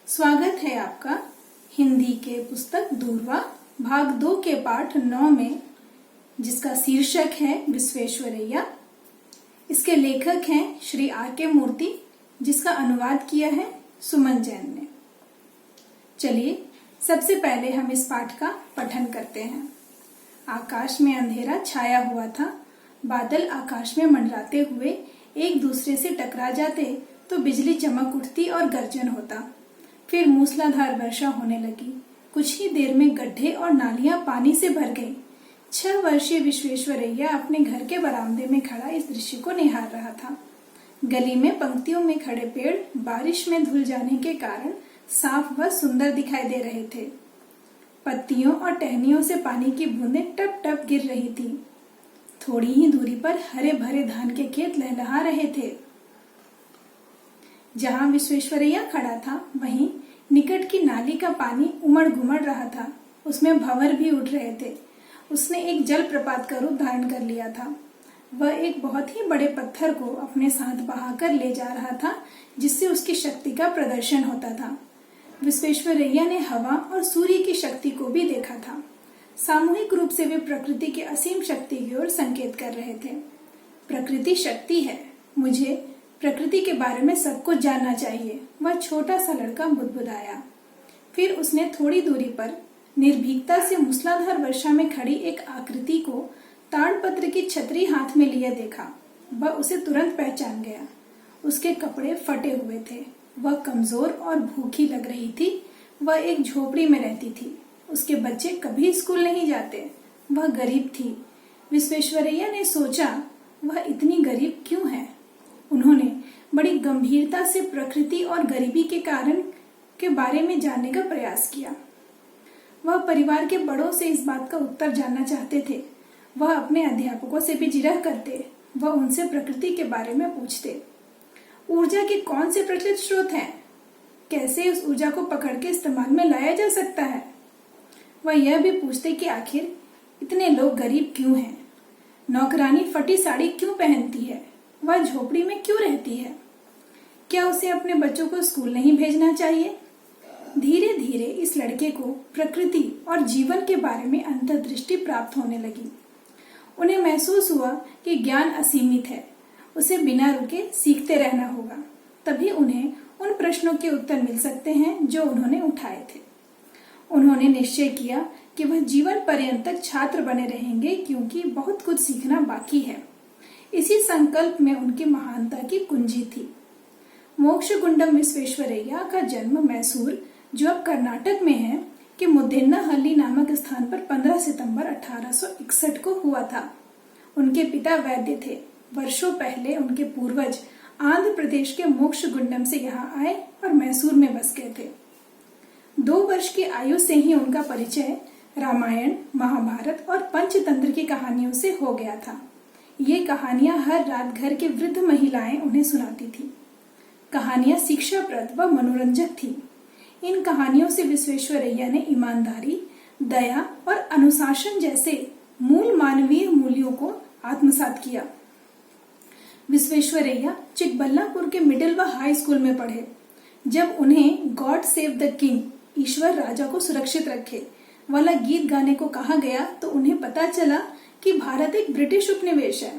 स्वागत है आपका हिंदी के पुस्तक दूरवा भाग 2 के पाठ 9 में, जिसका शीर्षक है विश्वेश्वरैया। इसके लेखक हैं श्री आर.के. मूर्ति, जिसका अनुवाद किया है सुमन जैन ने। चलिए सबसे पहले हम इस पाठ का पठन करते हैं। आकाश में अंधेरा छाया हुआ था। बादल आकाश में मंडराते हुए एक दूसरे से टकरा जाते तो बिजली चमक उठती और गर्जन होता। फिर मूसलाधार वर्षा होने लगी। कुछ ही देर में गड्ढे और नालियां पानी से भर गईं। 6 वर्षीय विश्वेश्वरैया अपने घर के बरामदे में खड़ा इस दृश्य को निहार रहा था। गली में पंक्तियों में खड़े पेड़ बारिश में धुल जाने के कारण साफ व सुंदर दिखाई दे रहे थे। पत्तियों और टहनियों से पानी की बूंदें टप टप गिर रही थी। थोड़ी ही दूरी पर हरे भरे धान के खेत लहलहा रहे थे। जहां विश्वेश्वरैया खड़ा था, वहीं निकट की नाली का पानी उमड़ घुमड़ रहा था। उसमें भंवर भी उठ रहे थे। उसने एक जल प्रपात का रूप धारण कर लिया था। वह एक बहुत ही बड़े पत्थर को अपने साथ बहाकर ले जा रहा था, जिससे उसकी शक्ति का प्रदर्शन होता था। विश्वेश्वरैया ने हवा और सूर्य की शक्ति को भी देखा था। सामूहिक रूप से वे प्रकृति की असीम शक्ति की ओर संकेत कर रहे थे। प्रकृति शक्ति है, मुझे प्रकृति के बारे में सब कुछ जानना चाहिए, वह छोटा सा लड़का बुदबुदाया। फिर उसने थोड़ी दूरी पर निर्भीकता से मूसलाधार वर्षा में खड़ी एक आकृति को ताड़पत्र की छतरी हाथ में लिए देखा। वह उसे तुरंत पहचान गया। उसके कपड़े फटे हुए थे। वह कमजोर और भूखी लग रही थी। वह एक झोपड़ी में रहती थी। उसके बच्चे कभी स्कूल नहीं जाते। वह गरीब थी। विश्वेश्वरैया ने सोचा, वह इतनी गरीब क्यों है? उन्होंने बड़ी गंभीरता से प्रकृति और गरीबी के कारण के बारे में जानने का प्रयास किया। वह परिवार के बड़ों से इस बात का उत्तर जानना चाहते थे। वह अपने अध्यापकों से भी जिरह करते। वह उनसे प्रकृति के बारे में पूछते। ऊर्जा के कौन से प्रचलित स्रोत हैं? कैसे उस ऊर्जा को पकड़ के इस्तेमाल में लाया जा सकता है? वह यह भी पूछते कि आखिर इतने लोग गरीब क्यों हैं? नौकरानी फटी साड़ी क्यों पहनती है? वह झोपड़ी में क्यों रहती है? क्या उसे अपने बच्चों को स्कूल नहीं भेजना चाहिए? धीरे धीरे इस लड़के को प्रकृति और जीवन के बारे में अंतर्दृष्टि प्राप्त होने लगी। उन्हें महसूस हुआ कि ज्ञान असीमित है। उसे बिना रुके सीखते रहना होगा, तभी उन्हें उन प्रश्नों के उत्तर मिल सकते हैं जो उन्होंने उठाए थे। उन्होंने निश्चय किया कि वह जीवन पर्यंत तक छात्र बने रहेंगे, क्योंकि बहुत कुछ सीखना बाकी है। इसी संकल्प में उनकी महानता की कुंजी थी। मोक्षगुंडम विश्वेश्वरैया का जन्म मैसूर, जो अब कर्नाटक में है, के मुद्देनहल्ली नामक स्थान पर 15 सितंबर 1861 को हुआ था। उनके पिता वैद्य थे। वर्षों पहले उनके पूर्वज आंध्र प्रदेश के मोक्षगुंडम से यहाँ आए और मैसूर में बस गए थे। 2 वर्ष की आयु से ही उनका परिचय रामायण, महाभारत और पंचतंत्र की कहानियों से हो गया था। ये कहानियां हर रात घर की वृद्ध महिलाएं उन्हें सुनाती थी। कहानियां शिक्षाप्रद व मनोरंजक थी। इन कहानियों से विश्वेश्वरैया ने ईमानदारी, दया और अनुशासन जैसे मूल मानवीय मूल्यों को आत्मसात किया। विश्वेश्वरैया चिकबल्लापुर के मिडिल व हाई स्कूल में पढ़े। जब उन्हें गॉड सेव द किंग, ईश्वर राजा को सुरक्षित रखे, वाला गीत गाने को कहा गया, तो उन्हें पता चला कि भारत एक ब्रिटिश उपनिवेश है।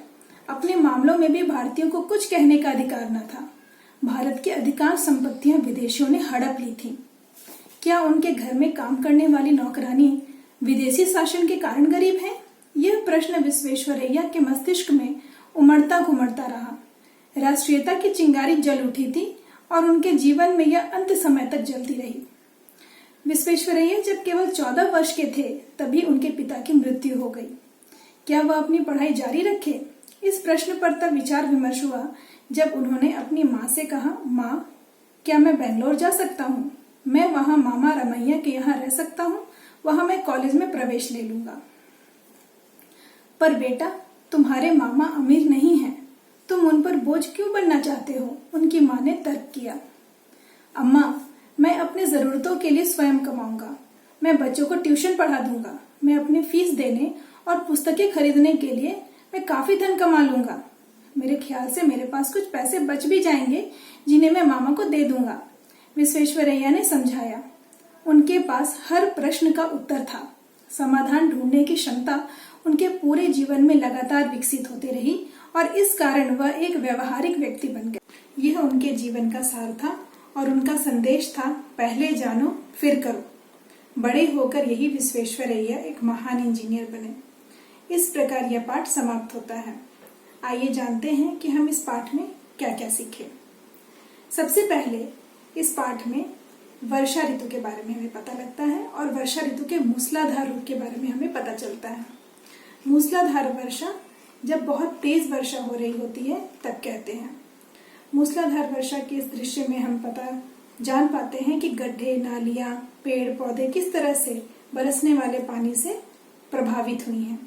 अपने मामलों में भी भारतीयों को कुछ कहने का अधिकार न था। भारत की अधिकांश संपत्तियां विदेशियों ने हड़प ली थीं। क्या उनके घर में काम करने वाली नौकरानी विदेशी शासन के कारण गरीब है? यह प्रश्न विश्वेश्वरैया के मस्तिष्क में उमड़ता घुमड़ता रहा। राष्ट्रीयता की चिंगारी जल उठी थी और उनके जीवन में यह अंत समय तक जलती रही। विश्वेश्वरैया जब केवल 14 वर्ष के थे, तभी उनके पिता की मृत्यु हो गई। क्या वह अपनी पढ़ाई जारी रखे? इस प्रश्न पर तब विचार विमर्श हुआ जब उन्होंने अपनी माँ से कहा, माँ, क्या मैं बेंगलोर जा सकता हूँ? मैं वहाँ मामा रमैया के यहाँ रह सकता हूँ। वहाँ मैं कॉलेज में प्रवेश ले लूंगा। पर बेटा, तुम्हारे मामा अमीर नहीं हैं। तुम उन पर बोझ क्यों बनना चाहते हो? उनकी माँ ने तर्क किया। अम्मा, मैं अपने जरूरतों के लिए स्वयं कमाऊंगा। मैं बच्चों को ट्यूशन पढ़ा दूंगा। मैं अपनी फीस देने और पुस्तकें खरीदने के लिए मैं काफी धन कमा लूंगा। मेरे ख्याल से मेरे पास कुछ पैसे बच भी जाएंगे, जिन्हें मैं मामा को दे दूंगा। विश्वेश्वरैया ने समझाया। उनके पास हर प्रश्न का उत्तर था। समाधान ढूंढने की क्षमता उनके पूरे जीवन में लगातार विकसित होती रही और इस कारण वह एक व्यवहारिक व्यक्ति बन गए। यह उनके जीवन का सार था और उनका संदेश था, पहले जानो फिर करो। बड़े होकर यही विश्वेश्वरैया एक महान इंजीनियर बने। इस प्रकार यह पाठ समाप्त होता है। आइए जानते हैं कि हम इस पाठ में क्या क्या सीखे। सबसे पहले इस पाठ में वर्षा ऋतु के बारे में हमें पता लगता है और वर्षा ऋतु के मूसलाधार रूप के बारे में हमें पता चलता है। मूसलाधार वर्षा जब बहुत तेज वर्षा हो रही होती है तब कहते हैं। मूसलाधार वर्षा के इस दृश्य में हम जान पाते हैं कि गड्ढे, नालियां, पेड़ पौधे किस तरह से बरसने वाले पानी से प्रभावित हुई हैं।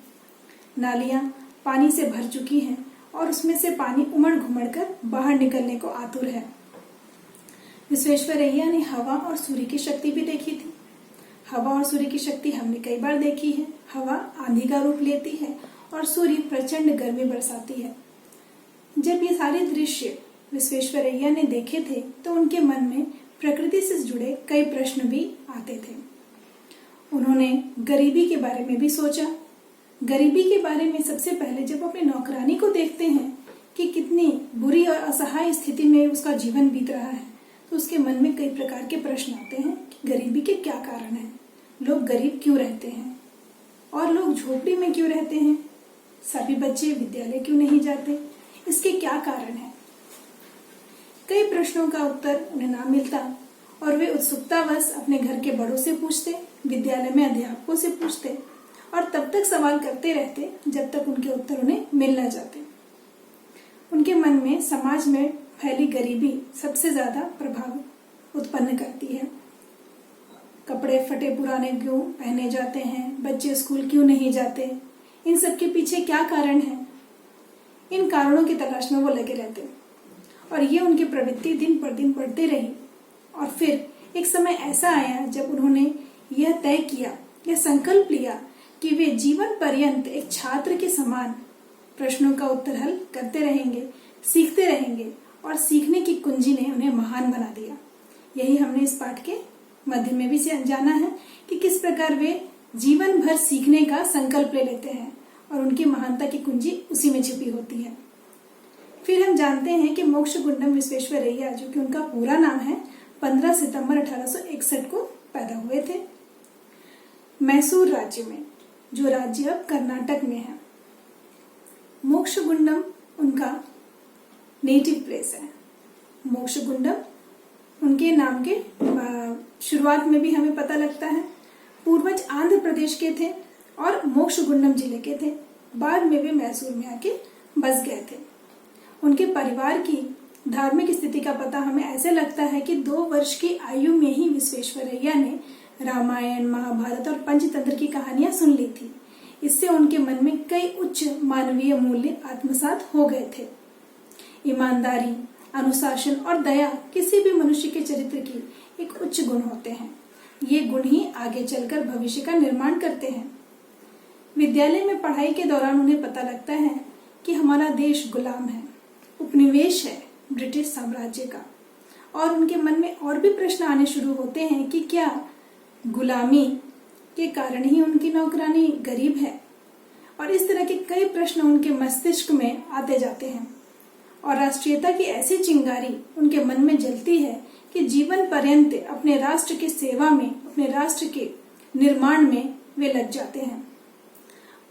नालियां पानी से भर चुकी हैं और उसमें से पानी उमड़ घुमड़ कर बाहर निकलने को आतुर है। विश्वेश्वरैया ने हवा और सूर्य की शक्ति भी देखी थी। हवा और सूर्य की शक्ति हमने कई बार देखी है। हवा आंधी का रूप लेती है और सूर्य प्रचंड गर्मी बरसाती है। जब ये सारे दृश्य विश्वेश्वरैया ने देखे थे तो उनके मन में प्रकृति से जुड़े कई प्रश्न भी आते थे। उन्होंने गरीबी के बारे में भी सोचा। गरीबी के बारे में सबसे पहले जब अपने नौकरानी को देखते हैं कि कितनी बुरी और असहाय स्थिति में उसका जीवन बीत रहा है तो उसके मन में कई प्रकार के प्रश्न आते हैं कि गरीबी के क्या कारण हैं, लोग गरीब क्यों रहते हैं और लोग झोपड़ी में क्यों रहते हैं, सभी बच्चे विद्यालय क्यों नहीं जाते, इसके क्या कारण है। कई प्रश्नों का उत्तर उन्हें ना मिलता और वे उत्सुकतावश अपने घर के बड़ों से पूछते, विद्यालय में अध्यापकों से पूछते और तब तक सवाल करते रहते जब तक उनके उत्तर उन्हें मिल न जाते। उनके मन में समाज में फैली गरीबी सबसे ज्यादा प्रभाव उत्पन्न करती है। कपड़े फटे पुराने क्यों पहने जाते हैं, बच्चे स्कूल क्यों नहीं जाते, इन सब के पीछे क्या कारण है। इन कारणों की तलाश में वो लगे रहते और ये उनकी प्रवृत्ति दिन पर दिन बढ़ती रही। और फिर एक समय ऐसा आया जब उन्होंने यह तय किया, यह संकल्प लिया कि वे जीवन पर्यंत एक छात्र के समान प्रश्नों का उत्तर हल करते रहेंगे, सीखते रहेंगे और सीखने की कुंजी ने उन्हें महान बना दिया। यही हमने इस पाठ के मध्य में भी जाना है कि किस प्रकार वे जीवन भर सीखने का संकल्प ले लेते हैं और उनकी महानता की कुंजी उसी में छिपी होती है। फिर हम जानते हैं कि मोक्षगुंडम विश्वेश्वरैया, जो कि उनका पूरा नाम है, 15 सितंबर 1861 को पैदा हुए थे मैसूर राज्य में, जो राज्य अब कर्नाटक में है। मोक्षगुंडम उनका नेटिव प्लेस है। मोक्षगुंडम उनके नाम के शुरुआत में भी हमें पता लगता है। पूर्वज आंध्र प्रदेश के थे और मोक्षगुंडम जिले के थे। बाद में वे मैसूर में आके बस गए थे। उनके परिवार की धार्मिक स्थिति का पता हमें ऐसे लगता है कि 2 वर्ष की आयु में ही विश्वेश्वरैया ने रामायण, महाभारत और पंचतंत्र की कहानियां सुन ली थी। इससे उनके मन में कई उच्च मानवीय मूल्य आत्मसात हो गए थे। ईमानदारी, अनुशासन और दया किसी भी मनुष्य के चरित्र की एक उच्च गुण होते हैं। ये गुण ही आगे चलकर भविष्य का निर्माण करते हैं। विद्यालय में पढ़ाई के दौरान उन्हें पता लगता है कि हमारा देश गुलाम है, उपनिवेश है ब्रिटिश साम्राज्य का, और उनके मन में और भी प्रश्न आने शुरू होते हैं कि क्या गुलामी के कारण ही उनकी नौकरानी गरीब है। और इस तरह के कई प्रश्न उनके मस्तिष्क में आते जाते हैं और राष्ट्रीयता की ऐसी चिंगारी उनके मन में जलती है कि जीवन पर्यंत अपने राष्ट्र की सेवा में, अपने राष्ट्र के निर्माण में वे लग जाते हैं।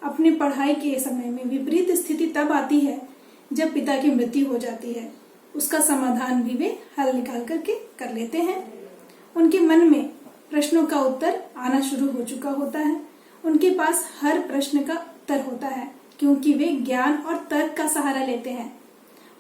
अपनी पढ़ाई के समय में विपरीत स्थिति तब आती है जब पिता की मृत्यु हो जाती है। उसका समाधान भी वे हल निकाल करके कर लेते हैं। उनके मन में प्रश्नों का उत्तर आना शुरू हो चुका होता है। उनके पास हर प्रश्न का उत्तर होता है क्योंकि वे ज्ञान और तर्क का सहारा लेते हैं।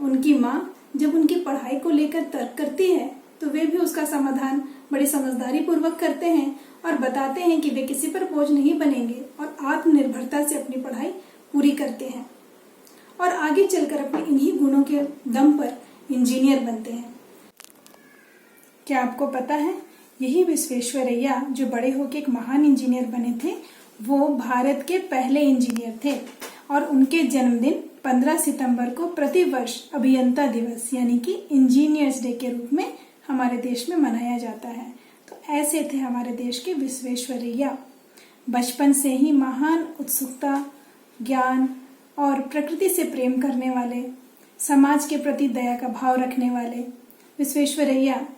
उनकी माँ जब उनकी पढ़ाई को लेकर तर्क करती है तो वे भी उसका समाधान बड़ी समझदारी पूर्वक करते हैं और बताते हैं कि वे किसी पर बोझ नहीं बनेंगे और आत्मनिर्भरता से अपनी पढ़ाई पूरी करते हैं और आगे चलकर अपने इन्हीं गुणों के दम पर इंजीनियर बनते हैं। क्या आपको पता है, यही विश्वेश्वरैया जो बड़े होकर एक महान इंजीनियर बने थे, वो भारत के पहले इंजीनियर थे और उनके जन्मदिन 15 सितंबर को प्रतिवर्ष अभियंता दिवस यानी कि इंजीनियर्स डे के रूप में हमारे देश में मनाया जाता है। तो ऐसे थे हमारे देश के विश्वेश्वरैया। बचपन से ही महान उत्सुकता, ज्ञान और प्रकृति से प्रेम करने वाले, समाज के प्रति दया का भाव रखने वाले विश्वेश्वरैया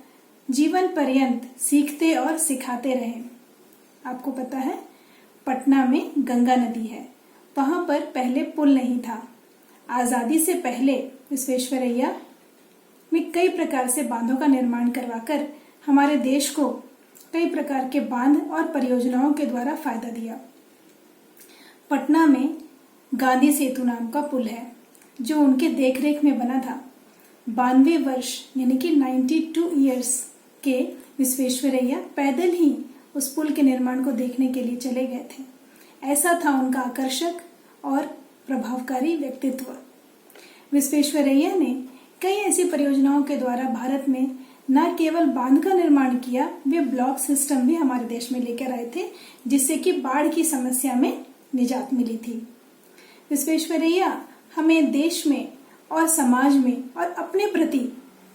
जीवन पर्यंत सीखते और सिखाते रहे। आपको पता है पटना में गंगा नदी है, वहां पर पहले पुल नहीं था। आजादी से पहले विश्वेश्वरैया में कई प्रकार से बांधों का निर्माण करवाकर हमारे देश को कई प्रकार के बांध और परियोजनाओं के द्वारा फायदा दिया। पटना में गांधी सेतु नाम का पुल है जो उनके देखरेख में बना था। 92 वर्ष यानी कि 92 ईयर्स के विश्वेश्वरैया पैदल ही उस पुल के निर्माण को देखने के लिए चले गए थे। ऐसा था उनका आकर्षक और प्रभावकारी व्यक्तित्व। विश्वेश्वरैया ने कई ऐसी परियोजनाओं के द्वारा भारत में न केवल बांध का निर्माण किया, वे ब्लॉक सिस्टम भी हमारे देश में लेकर आए थे, जिससे कि बाढ़ की समस्या में निजात मिली थी। विश्वेश्वरैया हमें देश में और समाज में और अपने प्रति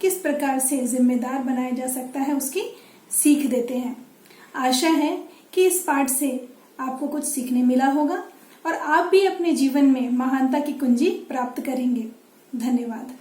किस प्रकार से जिम्मेदार बनाया जा सकता है उसकी सीख देते हैं। आशा है कि इस पाठ से आपको कुछ सीखने मिला होगा और आप भी अपने जीवन में महानता की कुंजी प्राप्त करेंगे। धन्यवाद।